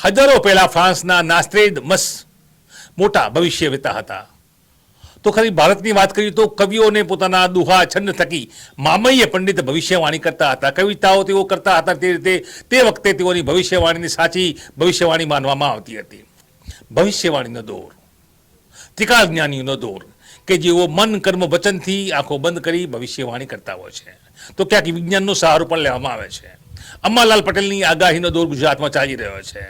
હજારો પહેલા ફ્રાન્સના નાસ્ત્રેડમસ મોટા ભવિષ્ય વેતા હતા. તો ખરી ભારતની વાત કરીએ તો કવિઓને પોતાના દુહા છંદ થકી મામૈય પંડિત ભવિષ્યવાણી કરતા હતા. કવિતાઓ તેઓ કરતા હતા તે રીતે તે વખતે તેઓની ભવિષ્યવાણીની સાચી ભવિષ્યવાણી માનવામાં આવતી હતી. ભવિષ્યવાણીનો દોર, ત્રિકાળ જ્ઞાનીનો દોર કે જેઓ મન કર્મ વચનથી આંખો બંધ કરી ભવિષ્યવાણી કરતા હોય છે. તો ક્યાંક વિજ્ઞાનનો સહારો પણ લેવામાં આવે છે. અંબાલાલ પટેલની આગાહીનો દોર ગુજરાતમાં ચાલી રહ્યો છે.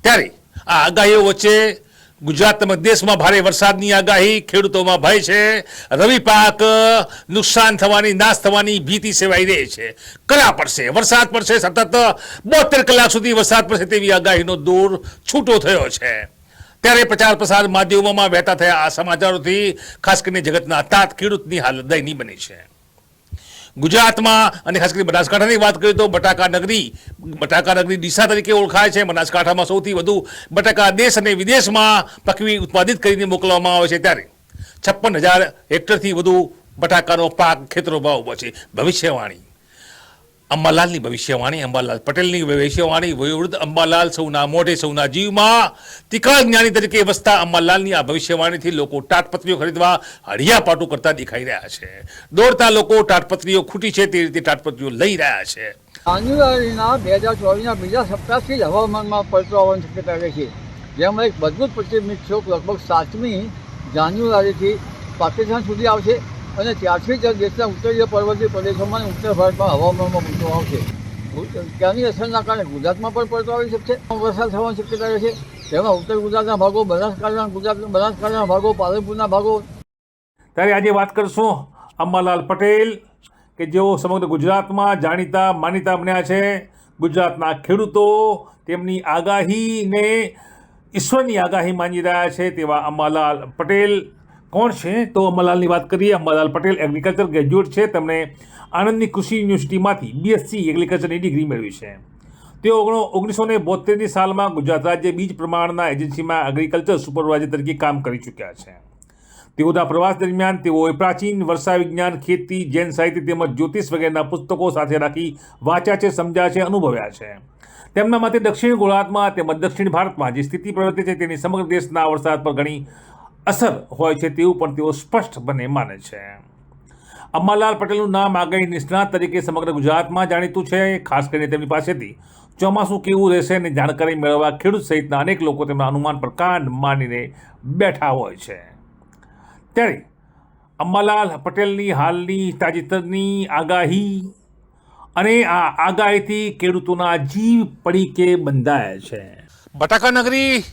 ત્યારે આ આગાહીઓ વચ્ચે ગુજરાતમાં દેશમાં ભારે વરસાદની આગાહી, ખેડૂતોમાં ભય છે. રવિ પાક નુકસાન થવાની, નાશ થવાની ભીતિ સેવાઈ રહી છે. કયા પડશે, વરસાદ પડશે, સતત 72 કલાક સુધી વરસાદ પડશે તેવી આગાહીનો દોર છૂટો થયો છે. ત્યારે પ્રચાર પ્રસાર માધ્યમોમાં વહેતા થયા આ સમાચારોથી ખાસ કરીને જગતના તાત ખેડૂતની હાલત દયનીય બની છે. ગુજરાતમાં અને ખાસ કરીને બનાસકાંઠાની વાત કરીએ તો બટાકા નગરી ડીસા તરીકે ઓળખાય છે. બનાસકાંઠામાં સૌથી વધુ બટાકા દેશ અને વિદેશમાં પકવી ઉત્પાદિત કરીને મોકલવામાં આવે છે. ત્યારે 56,000 હેક્ટરથી વધુ બટાકાનો પાક ખેતરોમાં ઉભો છે. ભવિષ્યવાણી, અંબાલાલની ભવિષ્યવાણી, અંબાલાલ પટેલની ભવિષ્યવાણી, વયોવૃદ્ધ અંબાલાલ સૌના મોઢે સૌના જીવમાં ત્રિકાળ જ્ઞાની તરીકે વસતા અંબાલાલની આ ભવિષ્યવાણીથી લોકો તાટપત્રીઓ ખરીદવા હળિયાપાટું કરતા દેખાઈ રહ્યા છે. દોડતા લોકો તાટપત્રીઓ ખૂટી છે તે રીતે તાટપત્રીઓ લઈ રહ્યા છે. જાન્યુઆરીના 2024ના બીજા સપ્તાહથી જ હવામાનમાં પલટો આવવાની શક્યતા રહે છે. જેમાં એક મજબૂત પશ્ચિમી ક્ષોભ લગભગ 7મી જાન્યુઆરીથી પાકિસ્તાન સુધી આવશે અને ત્યારથી જ દેશના ઉત્તરીય પર્વતીય પ્રદેશોમાં અને ઉત્તર ભારતમાં હવામાનમાં પલટો આવશે. ત્યાંની અસરના કારણે ગુજરાતમાં પણ પલટો આવી શકશે. વરસાદ થવાની શક્યતા રહે છે. તેમાં ઉત્તર ગુજરાતના ભાગો, બનાસકાંઠાના ભાગો, પાલનપુરના ભાગો. ત્યારે આજે વાત કરશું અંબાલાલ પટેલ કે જેઓ સમગ્ર ગુજરાતમાં જાણીતા માનીતા બન્યા છે. ગુજરાતના ખેડૂતો તેમની આગાહીને ઈશ્વરની આગાહી માની રહ્યા છે તેવા અંબાલાલ પટેલ કોણ છે? તો અંબાલાલની વાત કરીએ. અંબાલાલ પટેલ એગ્રીકલ્ચર ગ્રેજ્યુએટ છે. તેમણે આણંદની કૃષિ યુનિવર્સિટીમાંથી BSc એગ્રીકલ્ચરની ડિગ્રી મેળવી છે. તેઓ 1972ની સાલમાં ગુજરાત રાજ્ય બીજ પ્રમાણના એજન્સીમાં એગ્રીકલ્ચર સુપરવાઇઝર તરીકે કામ કરી ચૂક્યા છે. તેઓના પ્રવાસ દરમિયાન તેઓએ પ્રાચીન વર્ષા વિજ્ઞાન, ખેતી, જૈન સાહિત્ય તેમજ જ્યોતિષ વગેરેના પુસ્તકો સાથે રાખી વાંચ્યા છે, સમજ્યા છે, અનુભવ્યા છે. તેમના મતે દક્ષિણ ગોળાર્ધમાં તેમજ દક્ષિણ ભારતમાં જે સ્થિતિ પ્રવર્તે છે તેની સમગ્ર દેશના વરસાદ પર ઘણી અસર હોય છે તેવું પણ તેઓ સ્પષ્ટપણે માને છે. અંબાલાલ પટેલનું નામ આગાહી નિષ્ણાત તરીકે સમગ્ર ગુજરાતમાં જાણીતું છે. ખાસ કરીને તેમની પાસેથી ચોમાસું કેવું રહેશે અને જાણકારી મેળવવા ખેડૂત સહિતના અનેક લોકો તેમના અનુમાન પર કાન માનીને બેઠા હોય છે. ત્યારે અંબાલાલ પટેલની હાલની તાજેતરની આગાહી અને આ આગાહીથી ખેડૂતોના જીવ પડીકે બંધાયા છે. બટાકા નગરી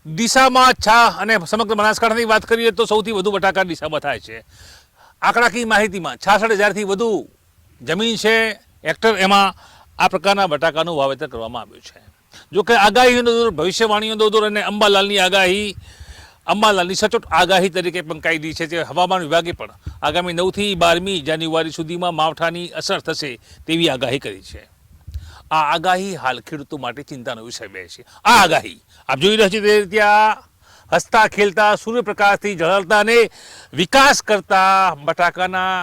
ડીસામાં અને સમગ્ર બનાસકાંઠાની વાત કરીએ તો સૌથી વધુ બટાકા ડીસામાં થાય છે. આંકડાકીય માહિતીમાં 66,000થી વધુ જમીન છે, હેક્ટર. એમાં આ પ્રકારના બટાકાનું વાવેતર કરવામાં આવ્યું છે. જો કે આગાહીનો દોર, ભવિષ્યવાણીનો દોર અને અંબાલાલની આગાહી, અંબાલાલની સચોટ આગાહી તરીકે પણ કાઢી છે. તે હવામાન વિભાગે પણ આગામી 9થી 12મી જાન્યુઆરી સુધીમાં માવઠાની અસર થશે તેવી આગાહી કરી છે. આ આગાહી હાલ ખેડૂતો માટે ચિંતાનો વિષય બને છે. આ આગાહી આપ જોઈ રહ્યા છો તે ત્યાં હસતા ખેલતા સૂર્યપ્રકાશથી ઝળહળતા અને વિકાસ કરતા બટાકાના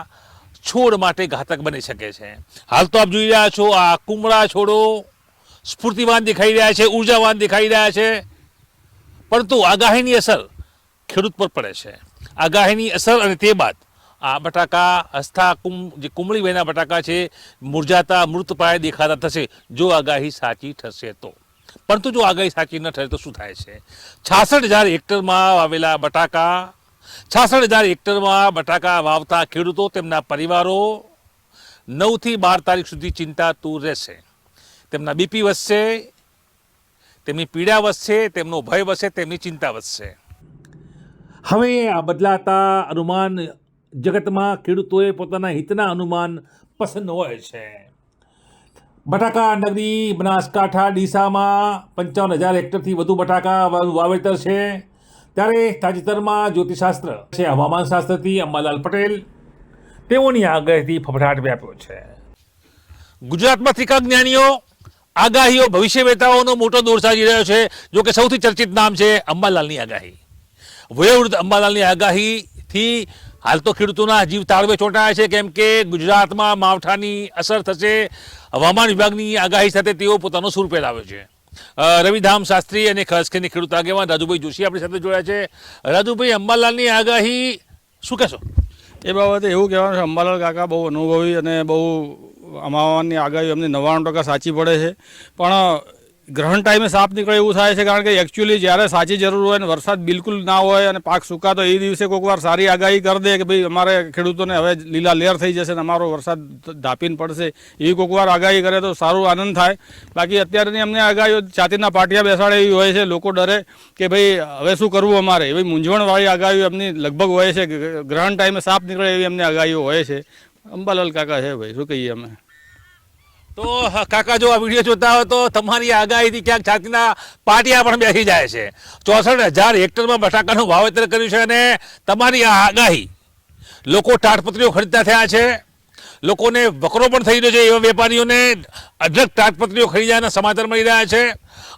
છોડ માટે ઘાતક બની શકે છે. હાલ તો આપ જોઈ રહ્યા છો આ કુમળા છોડો સ્ફૂર્તિવાન દેખાઈ રહ્યા છે, ઉર્જાવાન દેખાઈ રહ્યા છે, પરંતુ આગાહીની અસર ખેડૂત પર પડે છે. આગાહીની અસર અને તે બાદ આ બટાકા હસતા જે કુમળી વયના બટાકા છે મુરઝાતા મૃતપ્રાય દેખાતા થશે જો આગાહી સાચી થશે તો. પરંતુ જો આગાહી સાચી ન થાય તો શું થાય છે? 66,000 હેક્ટરમાં વાવેલા બટાકા, 66,000 હેક્ટરમાં બટાકા વાવતા ખેડૂતો, તેમના પરિવારો 9થી 12 તારીખ સુધી ચિંતાતુર રહેશે. તેમના બીપી વધશે, તેમની પીડા વધશે, તેમનો ભય વધશે, તેમની ચિંતા વધશે. હવે આ બદલાતા અનુમાન જગતમાં ખેડૂતોએ પોતાના હિતના અનુમાન પસંદ હોય છે. બટાકા નગરી બનાસકાંઠા ડીસામાં 55,000 હેક્ટરથી વધુ બટાકા વાવેતર છે. ત્યારે તાજેતરમાં જ્યોતિષશાસ્ત્ર છે, હવામાનશાસ્ત્રથી અંબાલાલ પટેલ તેઓની આગાહીથી ફફડાટ વ્યાપ્યો છે. ગુજરાતમાં ત્રિકાળ જ્ઞાનીઓ આગાહીઓ, ભવિષ્ય વેતાઓનો મોટો દોર સાજી રહ્યો છે. જો કે સૌથી ચર્ચિત નામ છે અંબાલાલની આગાહી. વયોવૃદ્ધ અંબાલાલની આગાહીથી હાલ તો ખેડૂતોના જીવ તાળવે ચોંટાયા છે, કેમ કે ગુજરાતમાં માવઠાની અસર થશે. હવામાન વિભાગની આગાહી સાથે તેઓ પોતાનો સૂર પહેરાવ્યો છે. રવિધામ શાસ્ત્રી અને ખાસ કરીને ખેડૂત આગેવાન રાજુભાઈ જોશી આપણી સાથે જોડાયા છે. રાજુભાઈ, અંબાલાલની આગાહી શું કહેશો? એ બાબતે એવું કહેવાનું છે, અંબાલાલ કાકા બહુ અનુભવી અને બહુ હવામાનની આગાહી અમને 99% સાચી પડે છે. પણ ગ્રહણ ટાઈમે સાપ નીકળે એવું થાય છે, કારણ કે એકચ્યુઅલી જ્યારે સાચી જરૂર હોય ને વરસાદ બિલકુલ ના હોય અને પાક સુકાતો એ દિવસે કોઈક વાર સારી આગાહી કરી દે કે ભાઈ અમારે ખેડૂતોને હવે લીલા લેર થઈ જશે ને અમારો વરસાદ ધાપીને પડશે, એવી કોઈક વાર આગાહી કરે તો સારું આનંદ થાય. બાકી અત્યારની અમને આગાહીઓ છાતીના પાટિયા બેસાડે એવી હોય છે, લોકો ડરે કે ભાઈ હવે શું કરવું અમારે, એવી મૂંઝવણવાળી આગાહીઓ એમની લગભગ હોય છે. ગ્રહણ ટાઈમે સાપ નીકળે એવી અમને આગાહીઓ હોય છે. અંબાલાલ કાકા છે ભાઈ, શું કહીએ અમે. તો કાકા, જો આ વિડીયો જોતા હોય તો તમારી આગાહીથી ક્યાંક છાતીના પાટિયા પણ બેસી જાય છે. 64,000 હેક્ટરમાં બટાકાનું વાવેતર કર્યું છે અને તમારી આ આગાહી લોકો તાડપત્રીઓ ખરીદતા થયા છે. લોકોને વકરો પણ થઈ રહ્યો છે. એવા વેપારીઓને અઢળક તાડપત્રીઓ ખરીદ્યાના સમાચાર મળી રહ્યા છે.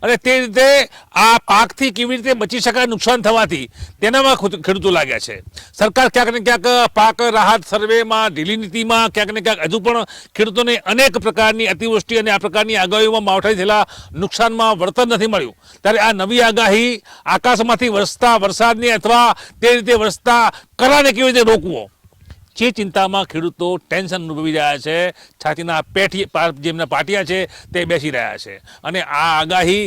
અને તે રીતે આ પાકથી કેવી રીતે બચી શકાય નુકસાન થવાથી તેનામાં ખેડૂતો લાગ્યા છે. સરકાર ક્યાંક ને ક્યાંક પાક રાહત સર્વેમાં, ઢીલી નીતિમાં ક્યાંક ને ક્યાંક હજુ પણ ખેડૂતોને અનેક પ્રકારની અતિવૃષ્ટિ અને આ પ્રકારની આગાહીઓમાં માવઠાથી થયેલા નુકસાનમાં વળતર નથી મળ્યું. ત્યારે આ નવી આગાહી આકાશમાંથી વરસતા વરસાદની અથવા તે રીતે વરસતા કરાને કેવી રીતે રોકવો, જે ચિંતામાં ખેડૂતો ટેન્શન અનુભવી રહ્યા છે. છાતીના જેમના પાટિયા છે તે બેસી રહ્યા છે. અને આ આગાહી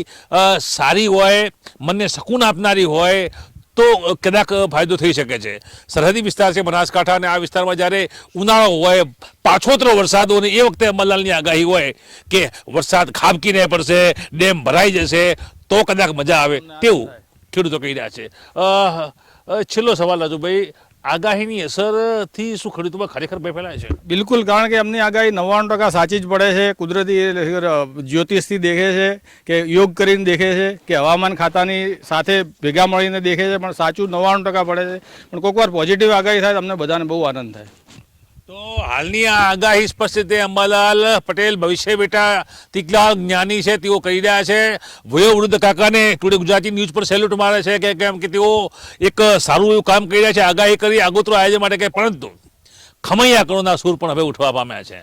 સારી હોય, મનને શકૂન આપનારી હોય તો કદાચ ફાયદો થઈ શકે છે. સરહદી વિસ્તાર છે બનાસકાંઠા, અને આ વિસ્તારમાં જ્યારે ઉનાળો હોય, પાછોતરો વરસાદ હોય, એ વખતે અંબાલાલની આગાહી હોય કે વરસાદ ખાબકીને પડશે, ડેમ ભરાઈ જશે, તો કદાચ મજા આવે તેવું ખેડૂતો કહી રહ્યા છે. છેલ્લો સવાલ રાજુભાઈ, આગાહીની અસરથી શું ખેડૂતોમાં ખરેખર ભય ફેલાય છે? બિલકુલ, કારણ કે અમની આગાહી 99% સાચી જ પડે છે. કુદરતી જ્યોતિષથી દેખે છે કે યોગ કરીને દેખે છે કે હવામાન ખાતાની સાથે ભેગા મળીને દેખે છે, પણ સાચું 99% પડે છે. પણ કોઈક વાર પોઝિટિવ આગાહી થાય તો અમને બધાને બહુ આનંદ થાય. તો હાલની આ આગાહી સ્પષ્ટ રીતે અંબાલાલ પટેલ, ભવિષ્ય બેટા તીકલાલ જ્ઞાની છે, તેઓ કહી રહ્યા છે. વયોવૃદ્ધ કાકાને ટુડે ગુજરાતી ન્યૂઝ પર સેલ્યુટ મારે છે કે કેમ કે તેઓ એક સારું એવું કામ કરી રહ્યા છે, આગાહી કરી આગોતરો આયોજન માટે કે, પરંતુ ખમૈયા કરોના સૂર પણ હવે ઉઠવા પામ્યા છે.